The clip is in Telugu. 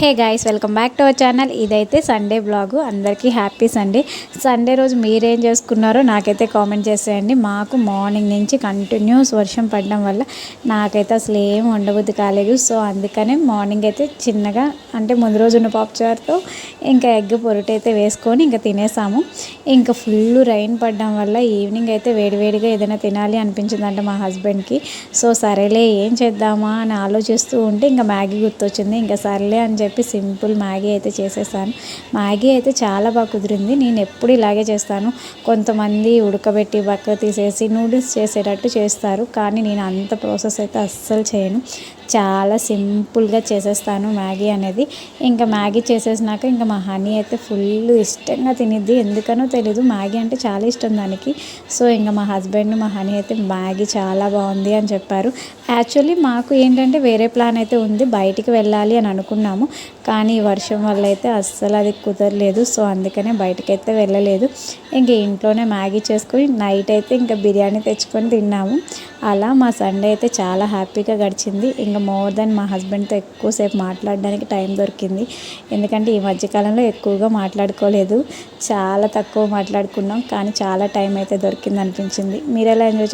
Hey guys, welcome back to our channel. ఇదైతే సండే బ్లాగ్. అందరికీ హ్యాపీ సండే. సండే రోజు మీరేం చేసుకున్నారో నాకైతే కామెంట్ చేసేయండి. మాకు మార్నింగ్ నుంచి కంటిన్యూస్ వర్షం పడడం వల్ల నాకైతే అసలు ఏం ఉండబుద్ధి కాలేదు. సో అందుకనే మార్నింగ్ అయితే చిన్నగా అంటే ముందు రోజు ఉన్న పాప్చార్తో ఇంకా ఎగ్ పొరుటు అయితే వేసుకొని ఇంకా తినేసాము. ఇంకా ఫుల్ రైన్ పడడం వల్ల ఈవినింగ్ అయితే వేడివేడిగా ఏదైనా తినాలి అనిపించిందంట మా హస్బెండ్కి. సో సరేలే ఏం చేద్దామా అని ఆలోచిస్తూ ఉంటే ఇంకా మ్యాగీ గుర్తొచ్చింది. ఇంకా సరేలే అని చెప్పి సింపుల్ మ్యాగీ అయితే చేసేసాను. మ్యాగీ అయితే చాలా బాగా కుదిరింది. నేను ఎప్పుడు ఇలాగే చేస్తాను. కొంతమంది ఉడకబెట్టి పక్క తీసేసి నూడిల్స్ చేసేటట్టు చేస్తారు, కానీ నేను అంత ప్రాసెస్ అయితే అస్సలు చేయను. చాలా సింపుల్గా చేసేస్తాను మ్యాగీ అనేది. ఇంకా మ్యాగీ చేసేసినాక ఇంకా మా హనీ అయితే ఫుల్ ఇష్టంగా తినిద్ది. ఎందుకనో తెలీదు, మ్యాగీ అంటే చాలా ఇష్టం దానికి. సో ఇంకా మా హస్బెండ్ మా హనీ అయితే మ్యాగీ చాలా బాగుంది అని చెప్పారు. యాక్చువల్లీ మాకు ఏంటంటే వేరే ప్లాన్ అయితే ఉంది, బయటికి వెళ్ళాలి అని అనుకున్నాము. కానీ వర్షం వల్ల అయితే అస్సలు అది కుదరలేదు. సో అందుకనే బయటకైతే వెళ్ళలేదు. ఇంక ఇంట్లోనే మ్యాగీ చేసుకొని నైట్ అయితే ఇంకా బిర్యానీ తెచ్చుకొని తిన్నాము. అలా మా సండే అయితే చాలా హ్యాపీగా గడిచింది. ఇంకా మోర్ దెన్ మా హస్బెండ్తో ఎక్కువసేపు మాట్లాడడానికి టైం దొరికింది. ఎందుకంటే ఈ మధ్యకాలంలో ఎక్కువగా మాట్లాడుకోలేదు, చాలా తక్కువ మాట్లాడుకున్నాం. కానీ చాలా టైం అయితే దొరికింది అనిపించింది. మీరు ఎలా ఎంజాయ్